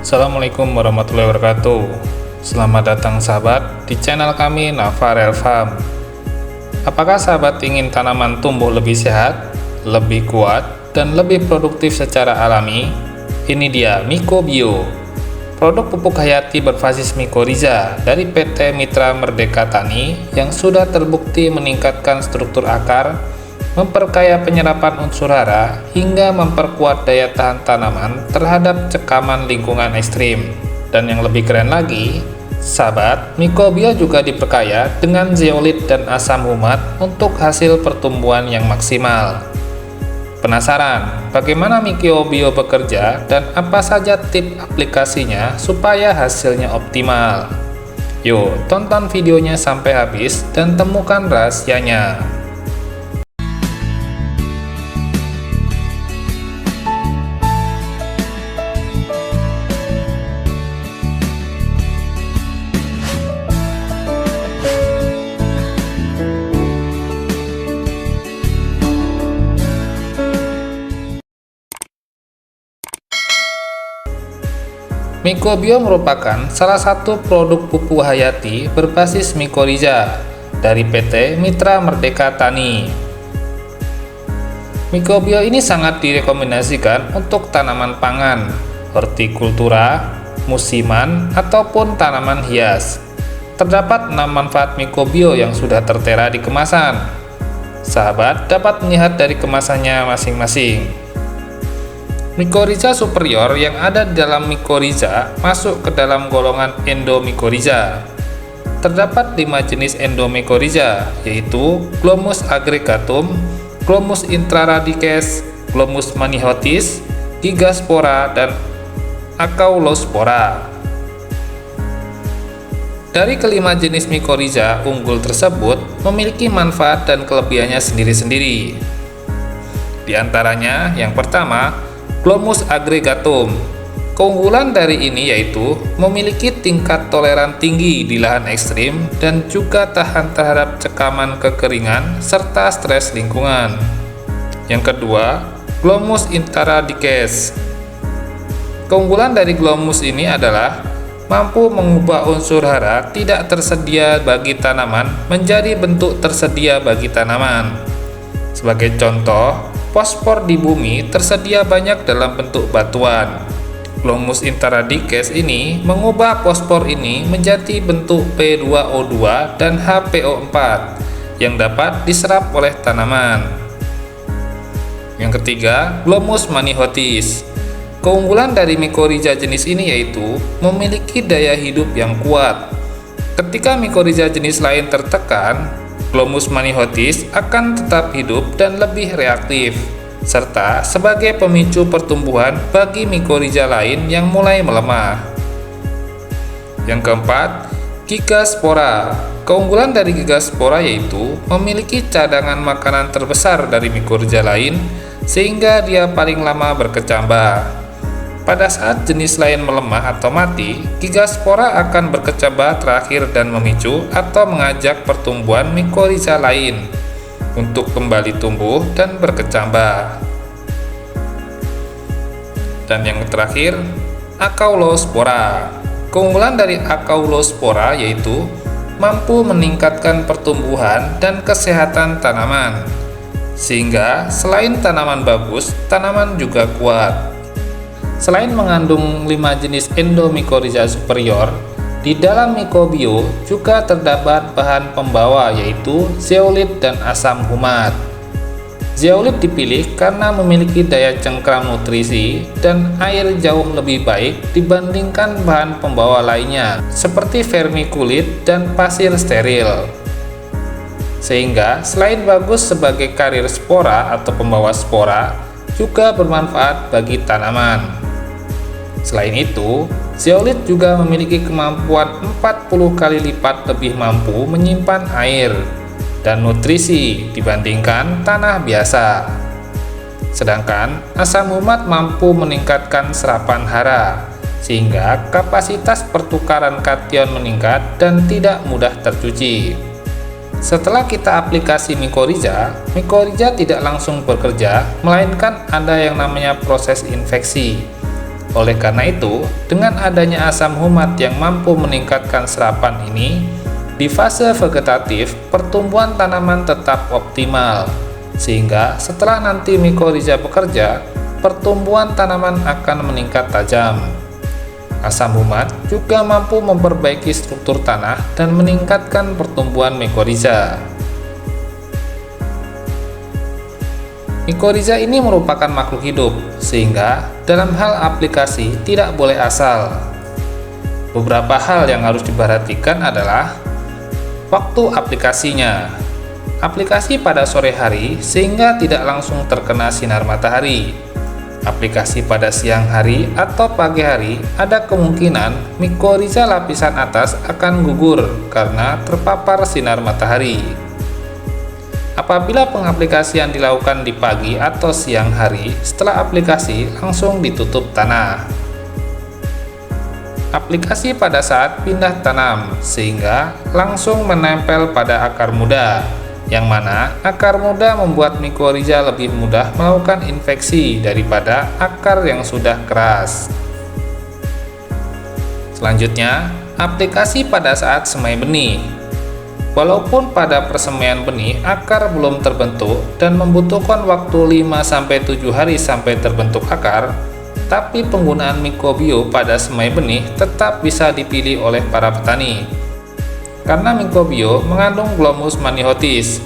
Assalamualaikum warahmatullahi wabarakatuh. Selamat datang sahabat di channel kami Navarel Farm. Apakah sahabat ingin tanaman tumbuh lebih sehat, lebih kuat, dan lebih produktif secara alami? Ini dia Mycobio, produk pupuk hayati berbasis mycorrhiza dari PT Mitra Merdeka Tani yang sudah terbukti meningkatkan struktur akar, memperkaya penyerapan unsur hara, hingga memperkuat daya tahan tanaman terhadap cekaman lingkungan ekstrim. Dan yang lebih keren lagi, sahabat, Mycobio juga diperkaya dengan zeolit dan asam humat untuk hasil pertumbuhan yang maksimal. Penasaran bagaimana Mycobio bekerja dan apa saja tips aplikasinya supaya hasilnya optimal? Yuk, tonton videonya sampai habis dan temukan rahasianya. Mycobio merupakan salah satu produk pupuk hayati berbasis mycorrhiza dari PT Mitra Merdeka Tani. Mycobio ini sangat direkomendasikan untuk tanaman pangan, hortikultura, musiman, ataupun tanaman hias. Terdapat 6 manfaat Mycobio yang sudah tertera di kemasan. Sahabat dapat melihat dari kemasannya masing-masing. Mycorrhiza superior yang ada di dalam mycorrhiza masuk ke dalam golongan endomycorrhiza. Terdapat 5 jenis endomycorrhiza, yaitu Glomus aggregatum, Glomus intraradices, Glomus manihotis, Gigaspora, dan Acaulospora. Dari kelima jenis mycorrhiza unggul tersebut memiliki manfaat dan kelebihannya sendiri-sendiri. Di antaranya, yang pertama, Glomus aggregatum. Keunggulan dari ini yaitu memiliki tingkat toleran tinggi di lahan ekstrim dan juga tahan terhadap cekaman kekeringan serta stres lingkungan. Yang kedua, Glomus intraradices. Keunggulan dari Glomus ini adalah mampu mengubah unsur hara tidak tersedia bagi tanaman menjadi bentuk tersedia bagi tanaman. Sebagai contoh, fosfor di bumi tersedia banyak dalam bentuk batuan. Glomus intraradices ini mengubah fosfor ini menjadi bentuk P2O2 dan HPO4 yang dapat diserap oleh tanaman. Yang ketiga, Glomus manihotis. Keunggulan dari mycorrhiza jenis ini yaitu memiliki daya hidup yang kuat. Ketika mycorrhiza jenis lain tertekan, Glomus manihotis akan tetap hidup dan lebih reaktif, serta sebagai pemicu pertumbuhan bagi mycorrhiza lain yang mulai melemah. Yang keempat, Gigaspora. Keunggulan dari Gigaspora yaitu memiliki cadangan makanan terbesar dari mycorrhiza lain, sehingga dia paling lama berkecambah. Pada saat jenis lain melemah atau mati, Gigaspora akan berkecambah terakhir dan memicu atau mengajak pertumbuhan mycorrhiza lain untuk kembali tumbuh dan berkecambah. Dan yang terakhir, Acaulospora. Keunggulan dari Acaulospora yaitu mampu meningkatkan pertumbuhan dan kesehatan tanaman, sehingga selain tanaman bagus, tanaman juga kuat. Selain mengandung 5 jenis endomycorrhiza superior, di dalam Mycobio juga terdapat bahan pembawa yaitu zeolit dan asam humat. Zeolit dipilih karena memiliki daya cengkram nutrisi dan air jauh lebih baik dibandingkan bahan pembawa lainnya seperti vermiculit dan pasir steril. Sehingga selain bagus sebagai karier spora atau pembawa spora, juga bermanfaat bagi tanaman. Selain itu, zeolit juga memiliki kemampuan 40 kali lipat lebih mampu menyimpan air dan nutrisi dibandingkan tanah biasa. Sedangkan asam humat mampu meningkatkan serapan hara, sehingga kapasitas pertukaran kation meningkat dan tidak mudah tercuci. Setelah kita aplikasi mycorrhiza tidak langsung bekerja, melainkan ada yang namanya proses infeksi. Oleh karena itu, dengan adanya asam humat yang mampu meningkatkan serapan ini, di fase vegetatif, pertumbuhan tanaman tetap optimal, sehingga setelah nanti mikorizа bekerja, pertumbuhan tanaman akan meningkat tajam. Asam humat juga mampu memperbaiki struktur tanah dan meningkatkan pertumbuhan mikorizа. Mikorizа ini merupakan makhluk hidup, sehingga dalam hal aplikasi tidak boleh asal. Beberapa hal yang harus diperhatikan adalah waktu aplikasinya. Aplikasi pada sore hari sehingga tidak langsung terkena sinar matahari. Aplikasi pada siang hari atau pagi hari ada kemungkinan mikorizа lapisan atas akan gugur karena terpapar sinar matahari. Apabila pengaplikasian dilakukan di pagi atau siang hari, setelah aplikasi langsung ditutup tanah. Aplikasi pada saat pindah tanam, sehingga langsung menempel pada akar muda, yang mana akar muda membuat mikorizа lebih mudah melakukan infeksi daripada akar yang sudah keras. Selanjutnya, aplikasi pada saat semai benih. Walaupun pada persemaian benih akar belum terbentuk dan membutuhkan waktu 5-7 hari sampai terbentuk akar, tapi penggunaan Microbio pada semai benih tetap bisa dipilih oleh para petani. Karena Microbio mengandung Glomus maniotis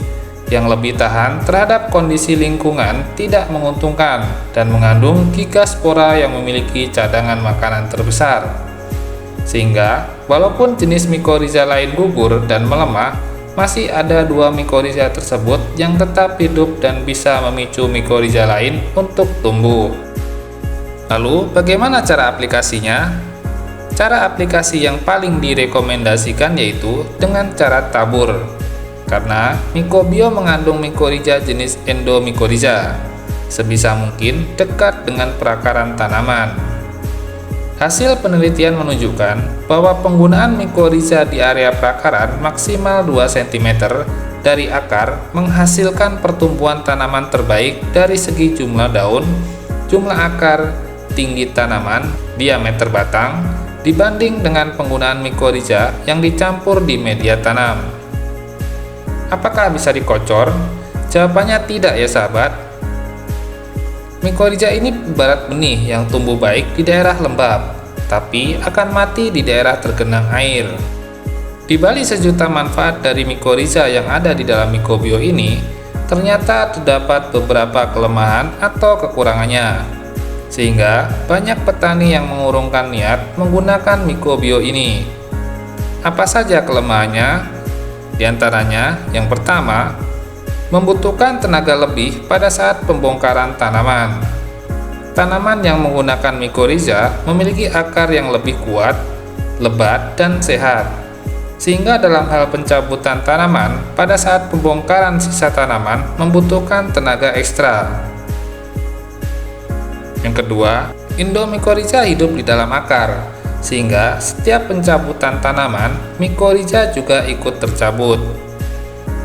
yang lebih tahan terhadap kondisi lingkungan tidak menguntungkan dan mengandung gigaspora yang memiliki cadangan makanan terbesar. Sehingga, walaupun jenis mikorizа lain gugur dan melemah, masih ada dua mikorizа tersebut yang tetap hidup dan bisa memicu mikorizα lain untuk tumbuh. Lalu, bagaimana cara aplikasinya? Cara aplikasi yang paling direkomendasikan yaitu dengan cara tabur. Karena Microbio mengandung mikorizα jenis endomycorrhiza, sebisa mungkin dekat dengan perakaran tanaman. Hasil penelitian menunjukkan bahwa penggunaan mikorizα di area perakaran maksimal 2 cm dari akar menghasilkan pertumbuhan tanaman terbaik dari segi jumlah daun, jumlah akar, tinggi tanaman, diameter batang, dibanding dengan penggunaan mikorizα yang dicampur di media tanam. Apakah bisa dikocor? Jawabannya tidak ya sahabat. Mikorizα ini ibarat benih yang tumbuh baik di daerah lembab, tapi akan mati di daerah tergenang air. Di balik sejuta manfaat dari mikorizα yang ada di dalam Microbio ini, ternyata terdapat beberapa kelemahan atau kekurangannya, sehingga banyak petani yang mengurungkan niat menggunakan Microbio ini. Apa saja kelemahannya? Di antaranya, yang pertama, membutuhkan tenaga lebih pada saat pembongkaran tanaman. Tanaman yang menggunakan mikorizα memiliki akar yang lebih kuat, lebat, dan sehat, sehingga dalam hal pencabutan tanaman pada saat pembongkaran sisa tanaman membutuhkan tenaga ekstra. Yang kedua, endomycorrhiza hidup di dalam akar, sehingga setiap pencabutan tanaman, mikorizα juga ikut tercabut.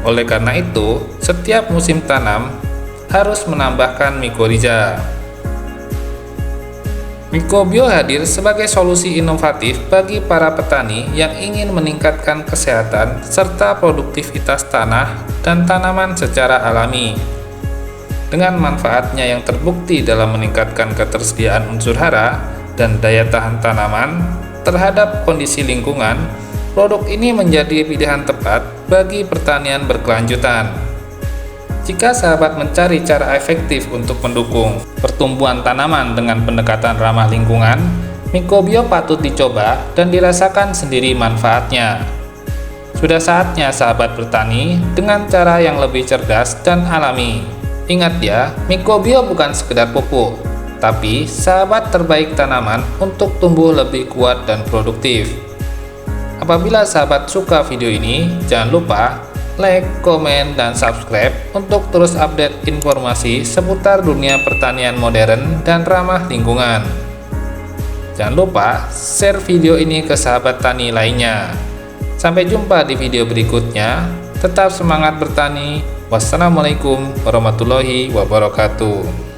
Oleh karena itu, setiap musim tanam harus menambahkan mikorizα. Microbio hadir sebagai solusi inovatif bagi para petani yang ingin meningkatkan kesehatan serta produktivitas tanah dan tanaman secara alami. Dengan manfaatnya yang terbukti dalam meningkatkan ketersediaan unsur hara dan daya tahan tanaman terhadap kondisi lingkungan, produk ini menjadi pilihan tepat bagi pertanian berkelanjutan. Jika sahabat mencari cara efektif untuk mendukung pertumbuhan tanaman dengan pendekatan ramah lingkungan, Microbio patut dicoba dan dirasakan sendiri manfaatnya. Sudah saatnya sahabat bertani dengan cara yang lebih cerdas dan alami. Ingat ya, Microbio bukan sekedar pupuk, tapi sahabat terbaik tanaman untuk tumbuh lebih kuat dan produktif. Apabila sahabat suka video ini, jangan lupa like, komen, dan subscribe untuk terus update informasi seputar dunia pertanian modern dan ramah lingkungan. Jangan lupa share video ini ke sahabat tani lainnya. Sampai jumpa di video berikutnya. Tetap semangat bertani. Wassalamualaikum warahmatullahi wabarakatuh.